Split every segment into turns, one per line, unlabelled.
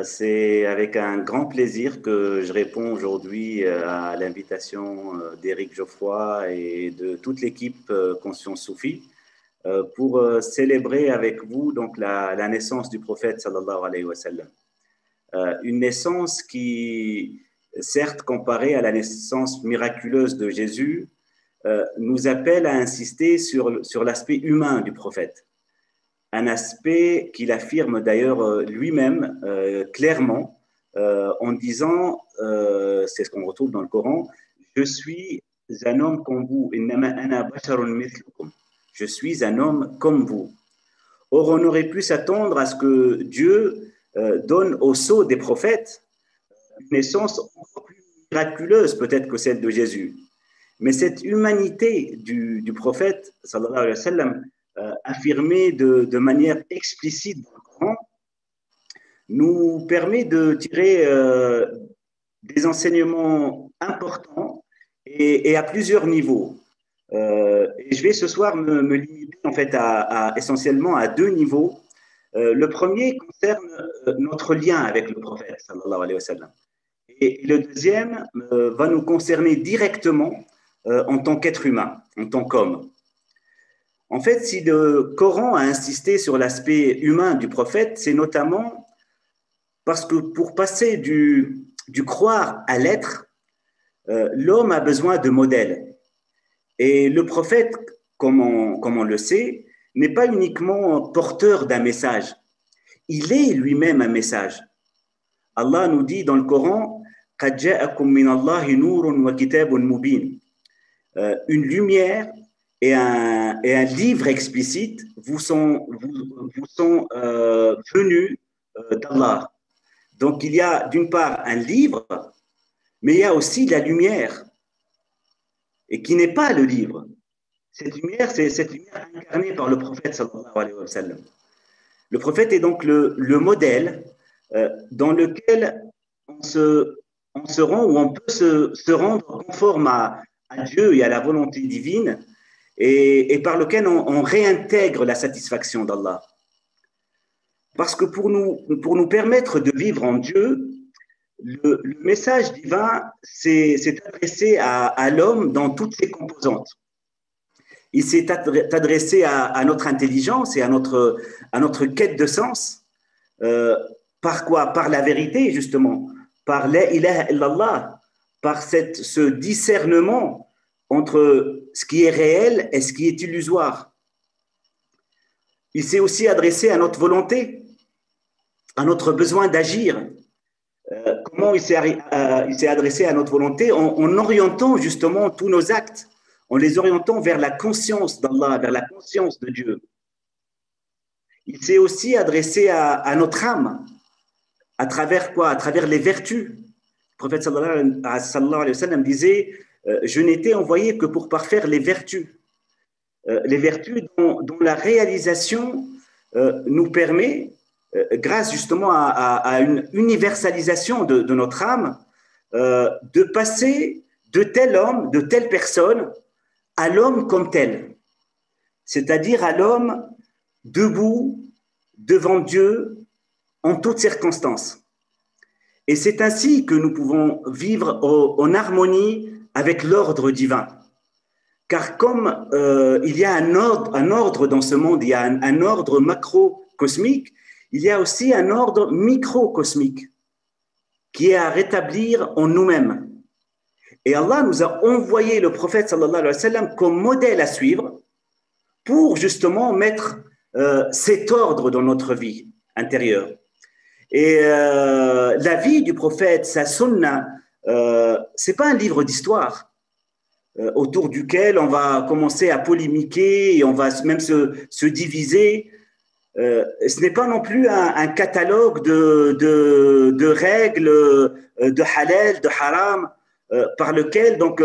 C'est avec un grand plaisir que je réponds aujourd'hui à l'invitation d'Éric Geoffroy et de toute l'équipe Conscience Soufie pour célébrer avec vous donc la naissance du prophète sallallahu alayhi wa sallam. Une naissance qui, certes comparée à la naissance miraculeuse de Jésus, nous appelle à insister sur l'aspect humain du prophète. Un aspect qu'il affirme d'ailleurs lui-même clairement en disant, c'est ce qu'on retrouve dans le Coran, « Je suis un homme comme vous, je suis un homme comme vous ». Or, on aurait pu s'attendre à ce que Dieu donne au sceau des prophètes une naissance encore plus miraculeuse peut-être que celle de Jésus. Mais cette humanité du prophète, sallallahu alayhi wa sallam, affirmée de manière explicite dans le Coran, nous permet de tirer des enseignements importants et à plusieurs niveaux. Et je vais ce soir me limiter en fait essentiellement à deux niveaux. Le premier concerne notre lien avec le prophète, sallallahu alayhi wa sallam. Et le deuxième va nous concerner directement en tant qu'être humain, en tant qu'homme. En fait, si le Coran a insisté sur l'aspect humain du prophète, c'est notamment parce que pour passer du croire à l'être, l'homme a besoin de modèles. Et le prophète, comme on le sait, n'est pas uniquement porteur d'un message. Il est lui-même un message. Allah nous dit dans le Coran « قَدْ جَاءَكُم مِّنَ اللَّهِ نُورٌ وَكِتَابٌ مُّبِينٌ » Une lumière et un livre explicite vous sont venus d'Allah. Donc il y a d'une part un livre, mais il y a aussi la lumière, et qui n'est pas le livre. Cette lumière, c'est cette lumière incarnée par le prophète sallallahu alayhi wa sallam. Le prophète est donc le modèle dans lequel on se rend, ou on peut se rendre conforme à Dieu et à la volonté divine, et par lequel on réintègre la satisfaction d'Allah. Parce que pour nous permettre de vivre en Dieu, le message divin s'est adressé à l'homme dans toutes ses composantes. Il s'est adressé à notre intelligence et à notre quête de sens. Par quoi? Par la vérité, justement. Par la ilaha illallah. Par ce discernement entre ce qui est réel et ce qui est illusoire. Il s'est aussi adressé à notre volonté, à notre besoin d'agir. Comment il s'est adressé à notre volonté? En orientant justement tous nos actes, en les orientant vers la conscience d'Allah, vers la conscience de Dieu. Il s'est aussi adressé à notre âme. À travers quoi? À travers les vertus. Le prophète sallallahu alayhi wa sallam disait « Je n'étais envoyé que pour parfaire les vertus ». Les vertus dont la réalisation nous permet, grâce justement à une universalisation de notre âme, de passer de tel homme, de telle personne, à l'homme comme tel. C'est-à-dire à l'homme debout devant Dieu en toutes circonstances. Et c'est ainsi que nous pouvons vivre en harmonie avec l'ordre divin. Car comme il y a un ordre dans ce monde, il y a un ordre macrocosmique, il y a aussi un ordre microcosmique qui est à rétablir en nous-mêmes. Et Allah nous a envoyé le prophète sallallahu alayhi wa sallam comme modèle à suivre pour justement mettre cet ordre dans notre vie intérieure. Et la vie du prophète, sa sunna, c'est pas un livre d'histoire autour duquel on va commencer à polémiquer et on va même se diviser. Ce n'est pas non plus un catalogue de règles, de halal, de haram, par lequel donc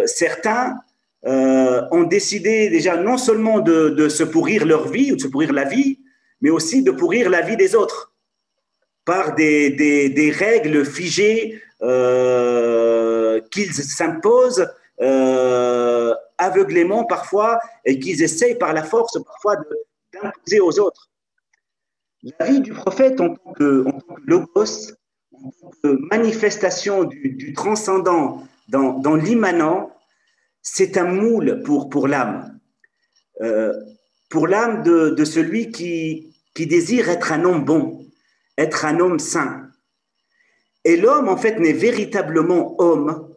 certains ont décidé déjà non seulement de se pourrir leur vie ou de se pourrir la vie, mais aussi de pourrir la vie des autres par des règles figées qu'ils s'imposent aveuglément parfois et qu'ils essayent par la force parfois d'imposer aux autres. La vie du prophète en tant que logos, en tant que manifestation du transcendant dans l'immanent, c'est un moule pour l'âme. Pour l'âme de celui qui désire être un homme bon, être un homme saint. Et l'homme, en fait, n'est véritablement homme.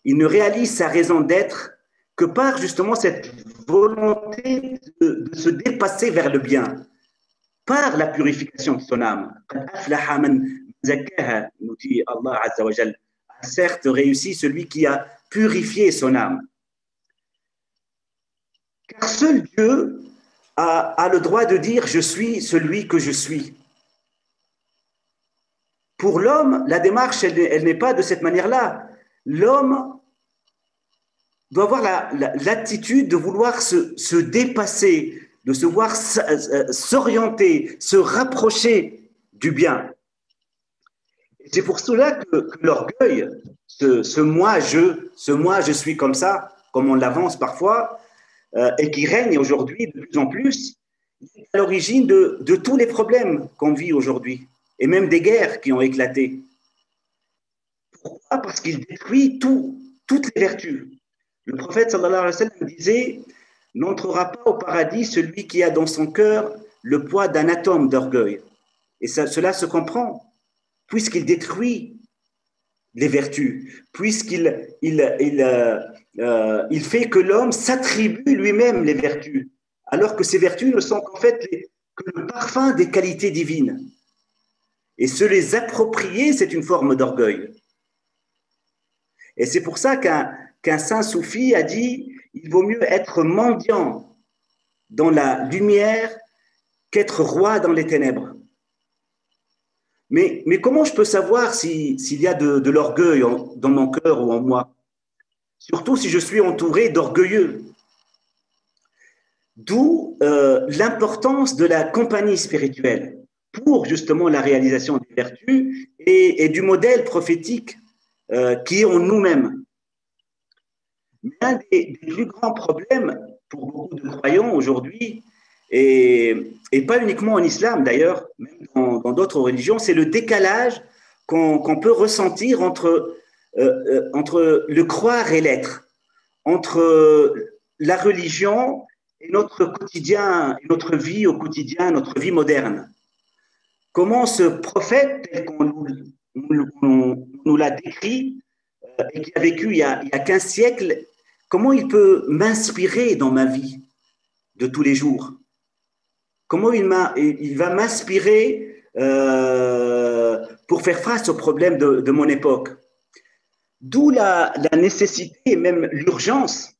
Il ne réalise sa raison d'être que par justement cette volonté de se dépasser vers le bien, par la purification de son âme. Nous dit Allah Azza wa Jal. Certes, réussit celui qui a purifié son âme. Car seul Dieu a le droit de dire « Je suis celui que je suis ». Pour l'homme, la démarche, elle n'est pas de cette manière-là. L'homme doit avoir l'attitude de vouloir se dépasser, de se voir s'orienter, se rapprocher du bien. C'est pour cela que l'orgueil, ce moi je suis comme ça, comme on l'avance parfois, et qui règne aujourd'hui de plus en plus, est à l'origine de tous les problèmes qu'on vit aujourd'hui, et même des guerres qui ont éclaté. Pourquoi? Parce qu'il détruit toutes les vertus. Le prophète sallallahu alayhi wa sallam disait « N'entrera pas au paradis celui qui a dans son cœur le poids d'un atome d'orgueil. » Et cela se comprend, puisqu'il détruit les vertus, puisqu'il il fait que l'homme s'attribue lui-même les vertus, alors que ces vertus ne sont qu'en fait que le parfum des qualités divines. Et se les approprier, c'est une forme d'orgueil. Et c'est pour ça qu'un saint soufi a dit « Il vaut mieux être mendiant dans la lumière qu'être roi dans les ténèbres ». Mais comment je peux savoir s'il y a de l'orgueil dans mon cœur ou en moi? Surtout si je suis entouré d'orgueilleux. D'où l'importance de la compagnie spirituelle pour justement la réalisation des vertus et du modèle prophétique qui est en nous-mêmes. Mais un des plus grands problèmes pour beaucoup de croyants aujourd'hui, et pas uniquement en islam d'ailleurs, même dans d'autres religions, c'est le décalage qu'on peut ressentir entre le croire et l'être, entre la religion et notre quotidien, notre vie au quotidien, notre vie moderne. Comment ce prophète, tel qu'on nous l'a décrit, et qui a vécu il y a 15 siècles, comment il peut m'inspirer dans ma vie de tous les jours? Comment il va m'inspirer pour faire face aux problèmes de mon époque? D'où la nécessité et même l'urgence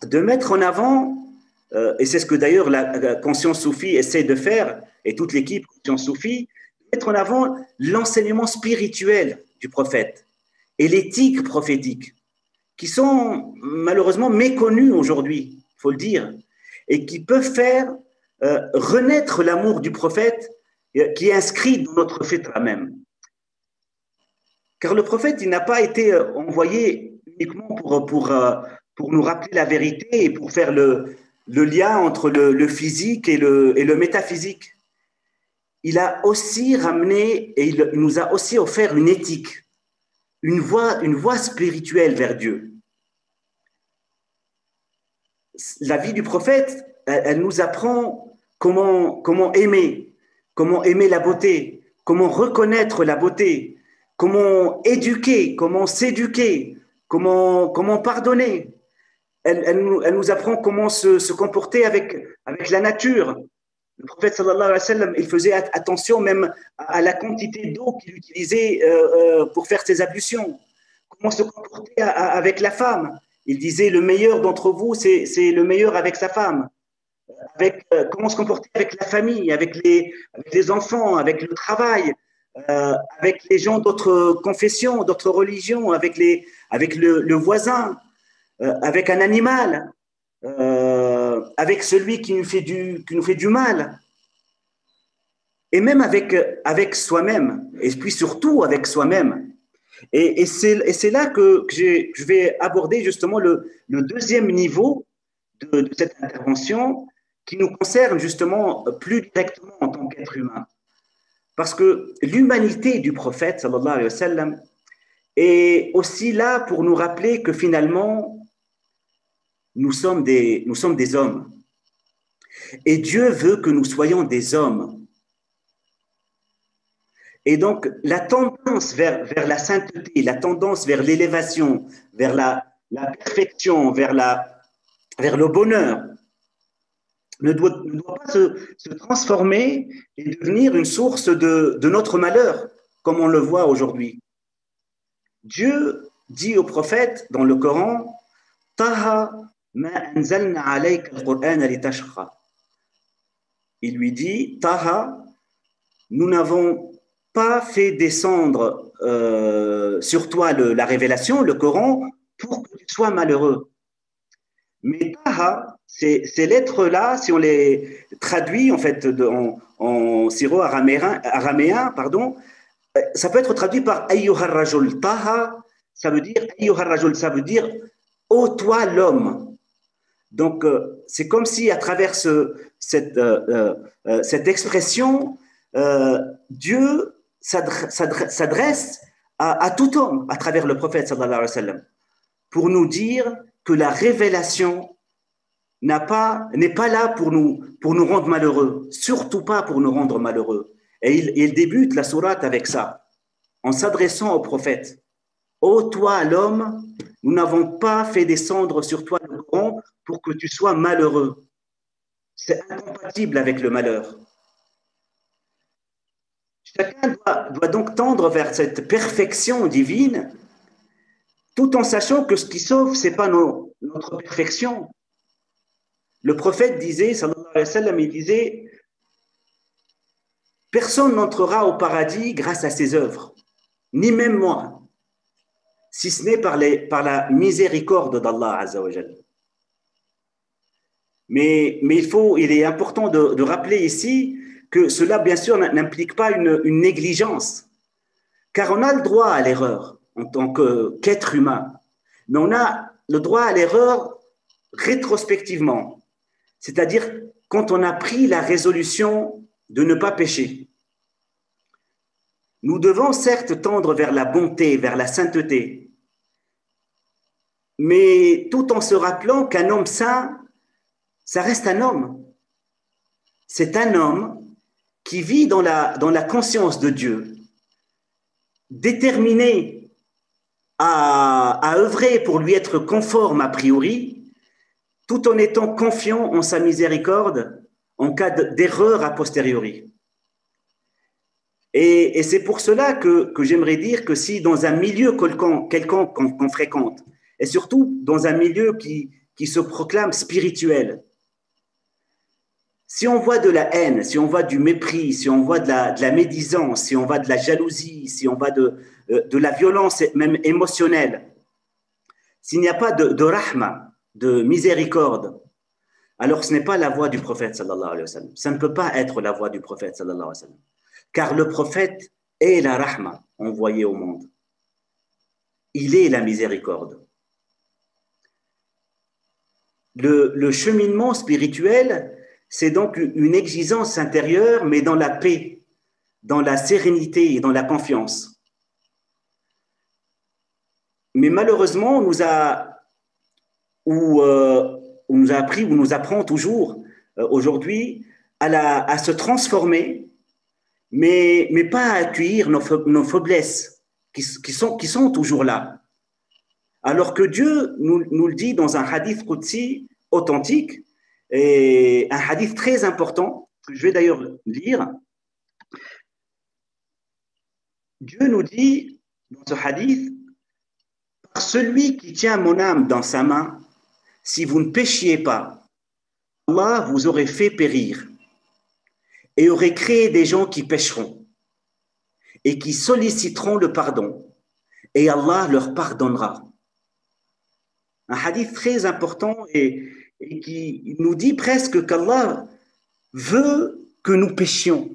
de mettre en avant, et c'est ce que d'ailleurs la conscience soufie essaie de faire, et toute l'équipe conscience soufie, de mettre en avant l'enseignement spirituel du prophète et l'éthique prophétique, qui sont malheureusement méconnus aujourd'hui, il faut le dire, et qui peuvent faire renaître l'amour du prophète qui est inscrit dans notre fitra même. Car le prophète, il n'a pas été envoyé uniquement pour nous rappeler la vérité et pour faire le lien entre le physique et le métaphysique. Il a aussi ramené et il nous a aussi offert une éthique, une voie spirituelle vers Dieu. La vie du prophète, elle nous apprend comment aimer la beauté, comment reconnaître la beauté, comment éduquer, comment s'éduquer, comment pardonner. Elle nous apprend comment se comporter avec la nature. Le prophète sallallahu alayhi wa sallam, il faisait attention même à la quantité d'eau qu'il utilisait pour faire ses ablutions. Comment se comporter avec la femme. Il disait le meilleur d'entre vous, c'est le meilleur avec sa femme. Comment se comporter avec la famille, avec les enfants, avec le travail, avec les gens d'autres confessions, d'autres religions, avec le voisin, avec un animal, avec celui qui nous fait du mal, et même avec soi-même, et puis surtout avec soi-même. Et c'est là que je vais aborder justement le deuxième niveau de cette intervention qui nous concerne justement plus directement en tant qu'être humain. Parce que l'humanité du prophète, sallallahu alayhi wa sallam, est aussi là pour nous rappeler que finalement, nous sommes des hommes. Et Dieu veut que nous soyons des hommes. Et donc, la tendance vers la sainteté, la tendance vers l'élévation, vers la perfection, vers le bonheur, ne doit pas se transformer et devenir une source de notre malheur, comme on le voit aujourd'hui. Dieu dit au prophète dans le Coran, Taha ma anzalna alayka al-Qur'an litashqa. Il lui dit, Taha, nous n'avons pas fait descendre sur toi la révélation, le Coran, pour que tu sois malheureux. Mais Taha, ces lettres-là, si on les traduit en fait en syro-araméen, pardon, ça peut être traduit par Ayyuhar Rajul. Taha, ça veut dire Ayyuhar Rajul, ça veut dire ô toi l'homme. Donc, c'est comme si à travers cette expression, Dieu s'adresse à tout homme à travers le prophète sallallahu alayhi wa sallam pour nous dire que la révélation n'est pas là pour nous rendre malheureux, surtout pas pour nous rendre malheureux. Et il débute la sourate avec ça, en s'adressant au prophète. Ô toi l'homme, nous n'avons pas fait descendre sur toi le Coran pour que tu sois malheureux. C'est incompatible avec le malheur. Chacun doit donc tendre vers cette perfection divine, tout en sachant que ce qui sauve, ce n'est pas notre perfection. Le prophète disait, sallallahu alayhi wa sallam, il disait, personne n'entrera au paradis grâce à ses œuvres, ni même moi, si ce n'est par la miséricorde d'Allah Azza wa Jal. Mais il est important de rappeler ici que cela, bien sûr, n'implique pas une négligence, car on a le droit à l'erreur en tant qu'être humain, mais on a le droit à l'erreur rétrospectivement, c'est-à-dire quand on a pris la résolution de ne pas pécher. Nous devons certes tendre vers la bonté, vers la sainteté, mais tout en se rappelant qu'un homme saint, ça reste un homme. C'est un homme qui vit dans la conscience de Dieu, déterminé à œuvrer pour lui être conforme a priori, tout en étant confiant en sa miséricorde en cas d'erreur a posteriori. Et c'est pour cela que j'aimerais dire que si dans un milieu quelconque qu'on fréquente, et surtout dans un milieu qui se proclame spirituel, si on voit de la haine, si on voit du mépris, si on voit de la médisance, si on voit de la jalousie, si on voit de la violence même émotionnelle, s'il n'y a pas de rahma, de miséricorde, alors ce n'est pas la voie du prophète sallallahu alayhi wa sallam. Ça ne peut pas être la voie du prophète sallallahu alayhi wa sallam. Car le prophète est la rahma envoyée au monde. Il est la miséricorde. Le cheminement spirituel, c'est donc une exigence intérieure, mais dans la paix, dans la sérénité et dans la confiance. Mais malheureusement, on nous a appris, ou nous apprend toujours aujourd'hui à se transformer, mais pas à accueillir nos faiblesses qui sont toujours là. Alors que Dieu nous le dit dans un hadith qudsi authentique, et un hadith très important, que je vais d'ailleurs lire. Dieu nous dit dans ce hadith, par celui qui tient mon âme dans sa main, si vous ne péchiez pas, Allah vous aurait fait périr et aurait créé des gens qui pécheront et qui solliciteront le pardon et Allah leur pardonnera. Un hadith très important et qui nous dit presque qu'Allah veut que nous péchions.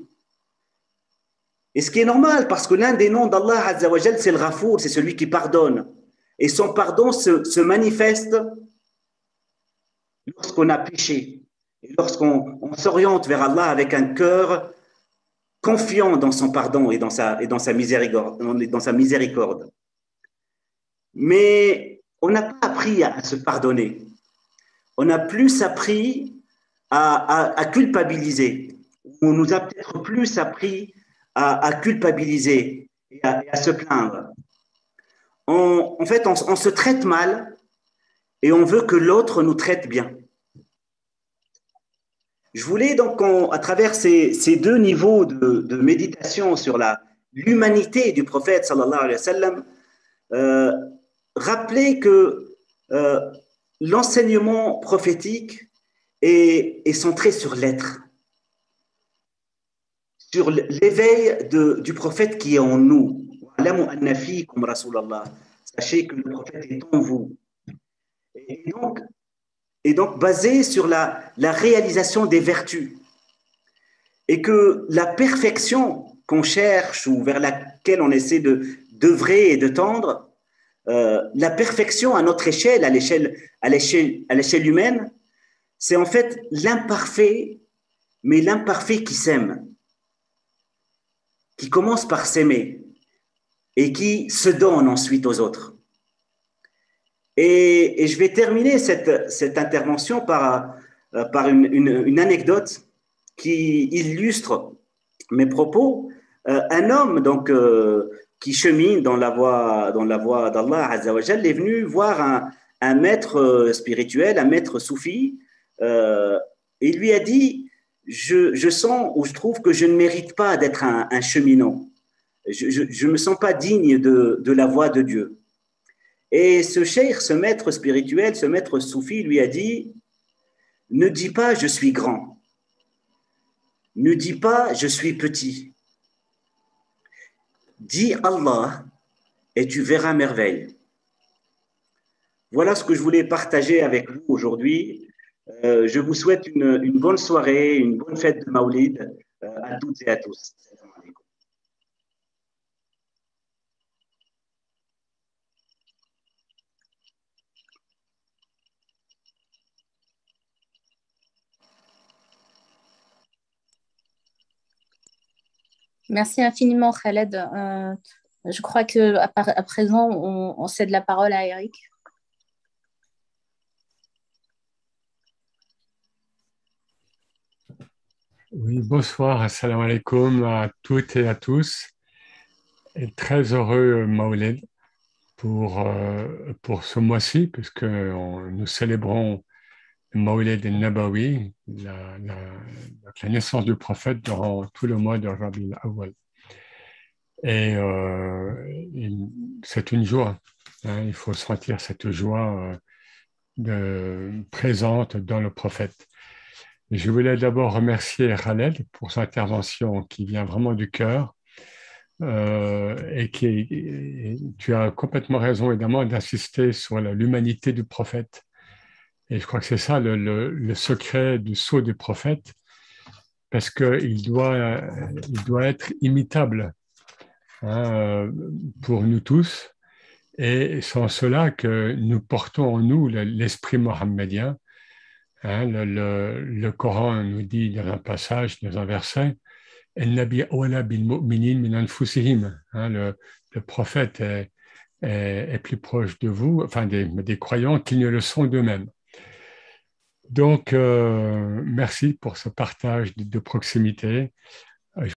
Et ce qui est normal, parce que l'un des noms d'Allah Azza wa Jal, c'est le Ghafour, c'est celui qui pardonne. Et son pardon se manifeste lorsqu'on a péché, et lorsqu'on s'oriente vers Allah avec un cœur confiant dans son pardon et dans sa miséricorde. Mais on n'a pas appris à se pardonner. On a plus appris à culpabiliser. On nous a peut-être plus appris à culpabiliser et à se plaindre. En fait, on se traite mal et on veut que l'autre nous traite bien. Je voulais donc, à travers ces deux niveaux de méditation sur l'humanité du prophète, sallallahu alayhi wa sallam, rappeler que l'enseignement prophétique est centré sur l'être, sur l'éveil du prophète qui est en nous. Sachez que le prophète est en vous. Et donc basé sur la réalisation des vertus. Et que la perfection qu'on cherche ou vers laquelle on essaie d'œuvrer et de tendre, la perfection à notre échelle, à l'échelle humaine, c'est en fait l'imparfait, mais l'imparfait qui s'aime, qui commence par s'aimer et qui se donne ensuite aux autres. Et je vais terminer cette intervention par une anecdote qui illustre mes propos. Un homme donc qui chemine dans la voie d'Allah Azza wa Jal est venu voir un maître spirituel, un maître soufi, et il lui a dit je sens ou je trouve que je ne mérite pas d'être un cheminot. Je ne me sens pas digne de la voie de Dieu. Et ce cheikh, ce maître spirituel, ce maître soufi lui a dit « Ne dis pas je suis grand, ne dis pas je suis petit, dis Allah et tu verras merveille. » Voilà ce que je voulais partager avec vous aujourd'hui. Je vous souhaite une bonne soirée, une bonne fête de Maoulid à toutes et à tous.
Merci infiniment, Khaled. Je crois qu'à présent, on cède la parole à Eric.
Oui, bonsoir, assalamu alaikum à toutes et à tous. Et très heureux Maoulid pour ce mois-ci, puisque nous célébrons le Maoulid al-Nabawi, la naissance du prophète durant tout le mois de Rabi'ul Awwal. Et c'est une joie, hein, il faut sentir cette joie présente dans le prophète. Je voulais d'abord remercier Khaled pour son intervention qui vient vraiment du cœur et tu as complètement raison évidemment d'insister sur l'humanité du prophète. Et je crois que c'est ça le secret du sceau du prophète, parce qu'il doit être imitable, hein, pour nous tous. Et c'est en cela que nous portons en nous l'esprit mohammedien. Hein, le Coran nous dit dans un passage, dans un verset, le prophète est plus proche de vous, enfin des croyants qu'ils ne le sont d'eux-mêmes. Donc, merci pour ce partage de proximité.